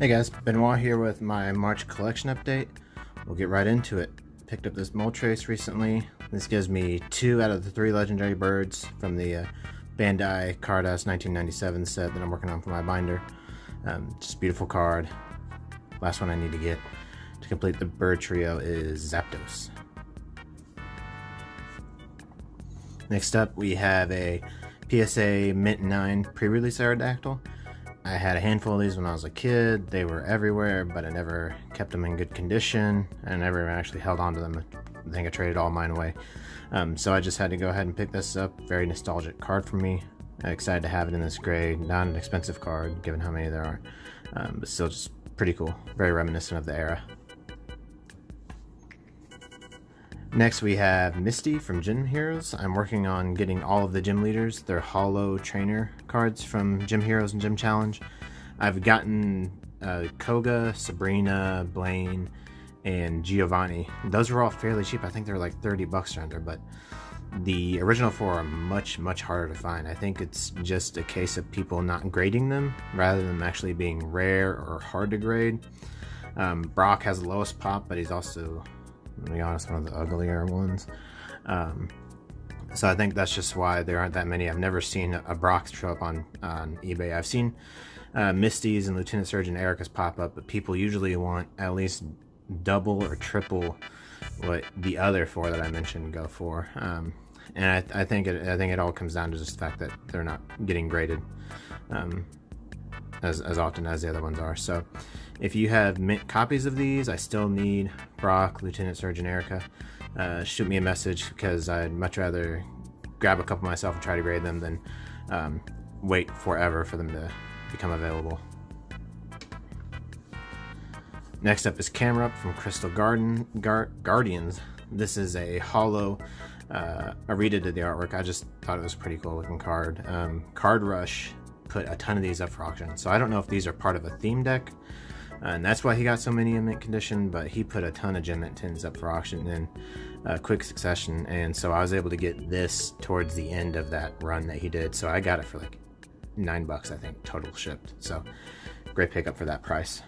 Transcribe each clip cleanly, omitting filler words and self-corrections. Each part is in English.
Hey guys, Benoit here with my March collection update. We'll get right into it. Picked up this Moltres recently. This gives me 2 out of the 3 legendary birds from the Bandai Cardhouse 1997 set that I'm working on for my binder. Just a beautiful card. Last one I need to get to complete the bird trio is Zapdos. Next up we have a PSA Mint 9 pre-release Aerodactyl. I had a handful of these when I was a kid. They were everywhere, but I never kept them in good condition. I never actually held on to them. I think I traded all mine away. So I just had to go ahead and pick this up. Very nostalgic card for me. I'm excited to have it in this grade. Not an expensive card, given how many there are. But still just pretty cool. Very reminiscent of the era. Next we have Misty from Gym Heroes. I'm working on getting all of the gym leaders, their holo trainer cards from Gym Heroes and Gym Challenge. I've gotten Koga, Sabrina, Blaine, and Giovanni. Those were all fairly cheap. I think they're like 30 bucks or under, but the original 4 are much harder to find. I think it's just a case of people not grading them rather than them actually being rare or hard to grade. Brock has the lowest pop, but he's also, to be honest, one of the uglier ones. So I think that's just why there aren't that many. I've never seen a Brock show up on eBay. I've seen Misty's and Lieutenant Surgeon Erica's pop up, but people usually want at least double or triple what the other 4 that I mentioned go for. And I think it all comes down to just the fact that they're not getting graded as often as the other ones are. So if you have mint copies of these, I still need Brock, Lieutenant Surgeon Erica. Shoot me a message, because I'd much rather grab a couple myself and try to grade them than wait forever for them to become available. Next up is Camerupt from Crystal Guardians. This is a holo. Arita did the artwork. I just thought it was a pretty cool looking card. Card Rush put a ton of these up for auction, so I don't know if these are part of a theme deck, and that's why he got so many in mint condition, but he put a ton of Gem Mint 10s up for auction in quick succession, and so I was able to get this towards the end of that run that he did, so I got it for like $9, I think, total shipped. So great pickup for that price.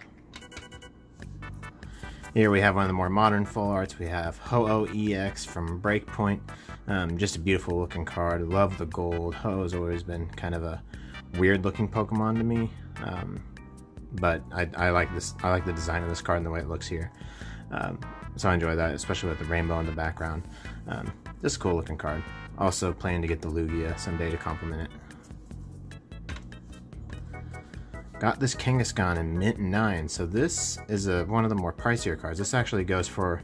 Here we have one of the more modern full arts. We have Ho-Oh EX from Breakpoint. Just a beautiful looking card. Love the gold. Ho-Oh's always been kind of a weird looking Pokemon to me. But I like this. I like the design of this card and the way it looks here. So I enjoy that, especially with the rainbow in the background. Just a cool looking card. Also planning to get the Lugia someday to complement it. Got this Kangaskhan in Mint 9. So this is one of the more pricier cards. This actually goes for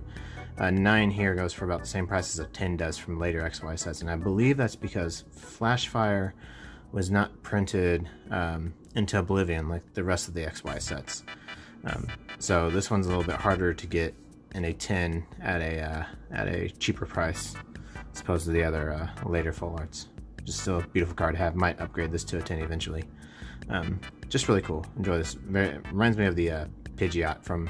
9 here, goes for about the same price as a 10 does from later XY sets, and I believe that's because Flashfire was not printed into Oblivion like the rest of the XY sets. So this one's a little bit harder to get in a 10 at a cheaper price as opposed to the other later full arts. Just still a beautiful card to have. Might upgrade this to a 10 eventually. Just really cool. Enjoy this. Reminds me of the Pidgeot from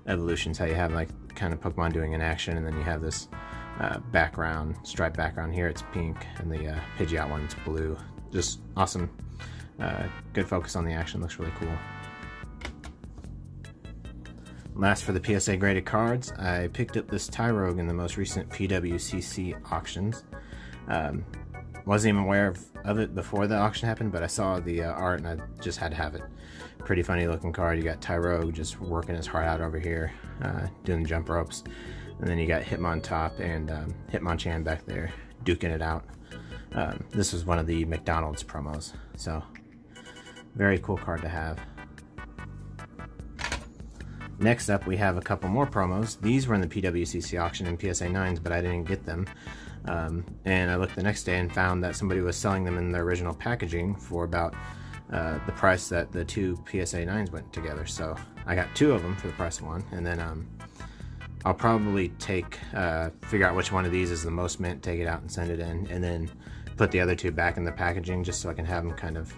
Evolutions, how you have like kind of Pokemon doing an action, and then you have this background, striped background. Here it's pink, and the Pidgeot one's blue. Just awesome. Good focus on the action. Looks really cool. Last for the PSA graded cards, I picked up this Tyrogue in the most recent PWCC auctions. Wasn't even aware of it before the auction happened, but I saw the art and I just had to have it. Pretty funny looking card. You got Tyrogue just working his heart out over here, doing jump ropes. And then you got Hitmontop and Hitmonchan back there, duking it out. This was one of the McDonald's promos, so very cool card to have. Next up, we have a couple more promos. These were in the PWCC auction in PSA 9s, but I didn't get them. And I looked the next day and found that somebody was selling them in their original packaging for about the price that the 2 PSA 9s went together. So I got 2 of them for the price of 1, and then I'll probably figure out which one of these is the most mint, take it out and send it in, and then put the other 2 back in the packaging just so I can have them kind of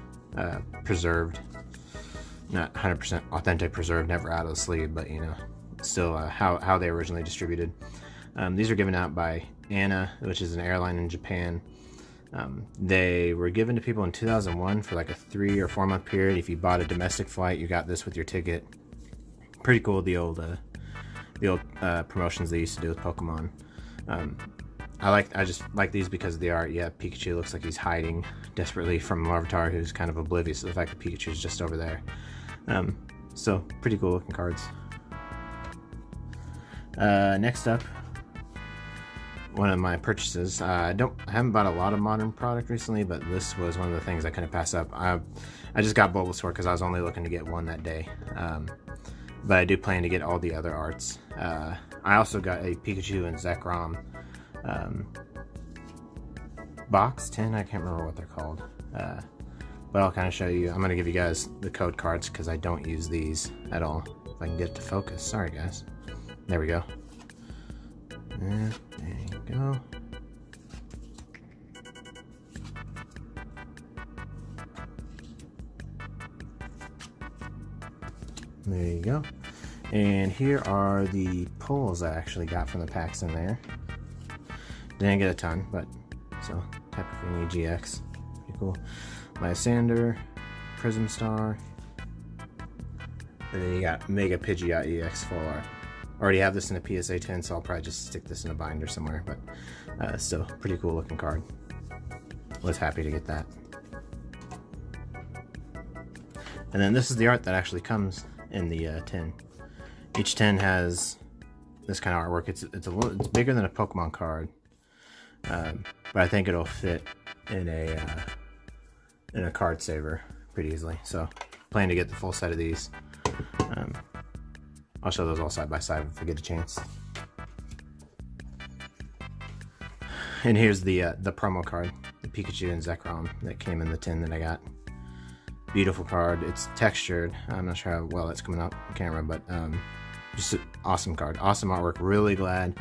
preserved. Not 100% authentic preserved, never out of the sleeve, but you know, still how they originally distributed. These are given out by ANA, which is an airline in Japan. They were given to people in 2001 for like a 3 or 4 month period. If you bought a domestic flight, you got this with your ticket Pretty cool, the old promotions they used to do with Pokemon. I just like these because of the art. Yeah, Pikachu looks like he's hiding desperately from Larvitar, who's kind of oblivious to the fact that Pikachu's just over there. So pretty cool looking cards. Next up, one of my purchases. I haven't bought a lot of modern product recently, but this was one of the things I couldn't pass up. I just got Bulbasaur because I was only looking to get one that day. But I do plan to get all the other arts. I also got a Pikachu and Zekrom box 10. I can't remember what they're called. But I'll kind of show you. I'm going to give you guys the code cards because I don't use these at all. If I can get it to focus. Sorry, guys. There we go. There you go. There you go. And here are the pulls I actually got from the packs in there. Didn't get a ton, but so Tapu Fini GX. Pretty cool. Lysander, Prism Star. And then you got Mega Pidgeot EX full art. Already have this in a PSA 10, so I'll probably just stick this in a binder somewhere, but still pretty cool looking card. Was happy to get that. And then this is the art that actually comes in the tin. Each tin has this kind of artwork. It's bigger than a Pokemon card, but I think it'll fit in a card saver pretty easily. So plan to get the full set of these. I'll show those all side by side if I get a chance. And here's the promo card, the Pikachu and Zekrom that came in the tin that I got. Beautiful card. It's textured. I'm not sure how well it's coming up on camera, but just an awesome card. Awesome artwork. Really glad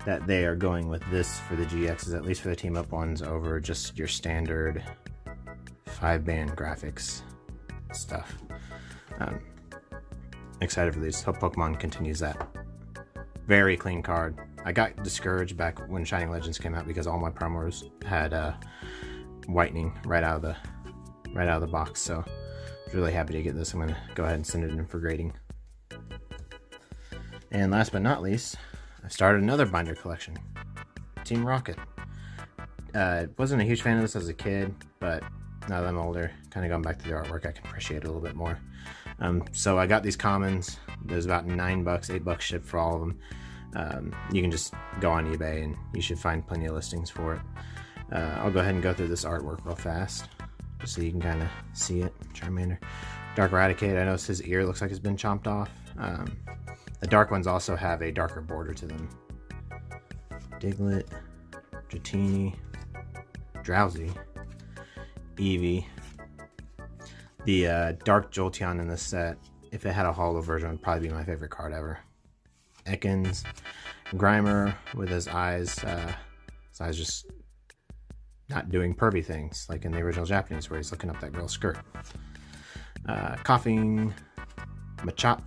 that they are going with this for the GXs, at least for the team up ones, over just your standard 5-band graphics stuff. Excited for these. Hope Pokemon continues that. Very clean card. I got discouraged back when Shining Legends came out because all my promos had whitening right out of the box. So I was really happy to get this. I'm gonna go ahead and send it in for grading. And last but not least, I started another binder collection. Team Rocket. Wasn't a huge fan of this as a kid, but now that I'm older, kind of going back to the artwork, I can appreciate it a little bit more. So I got these commons. There's about $9, $8 shipped for all of them. You can just go on eBay and you should find plenty of listings for it. I'll go ahead and go through this artwork real fast, just so you can kind of see it. Charmander. Dark Raticate, I noticed his ear looks like it's been chomped off. The dark ones also have a darker border to them. Diglett, Dratini, Drowsy, Eevee. The Dark Jolteon in this set, if it had a holo version, would probably be my favorite card ever. Ekans, Grimer with his eyes just not doing pervy things like in the original Japanese where he's looking up that girl's skirt. Coughing, Machop,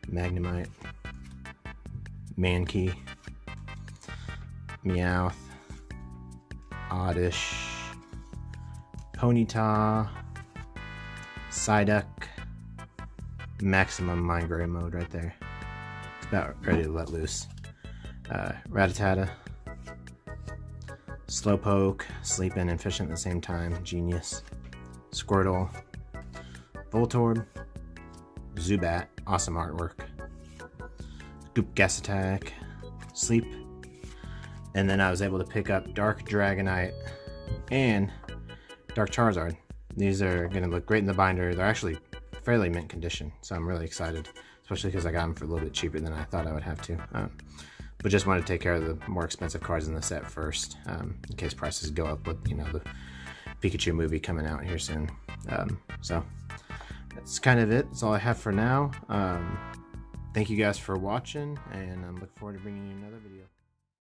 Magnemite, Mankey, Meowth, Oddish, Ponyta, Psyduck, maximum migrate mode right there. It's about ready to let loose. Rattata, Slowpoke, sleeping and fishing at the same time, genius. Squirtle, Voltorb, Zubat, awesome artwork. Goop Gas Attack, Sleep, and then I was able to pick up Dark Dragonite and Dark Charizard. These are going to look great in the binder. They're actually fairly mint condition, so I'm really excited, especially because I got them for a little bit cheaper than I thought I would have to. But just wanted to take care of the more expensive cards in the set first, in case prices go up with, the Pikachu movie coming out here soon. So that's kind of it. That's all I have for now. Thank you guys for watching, and I'm looking forward to bringing you another video.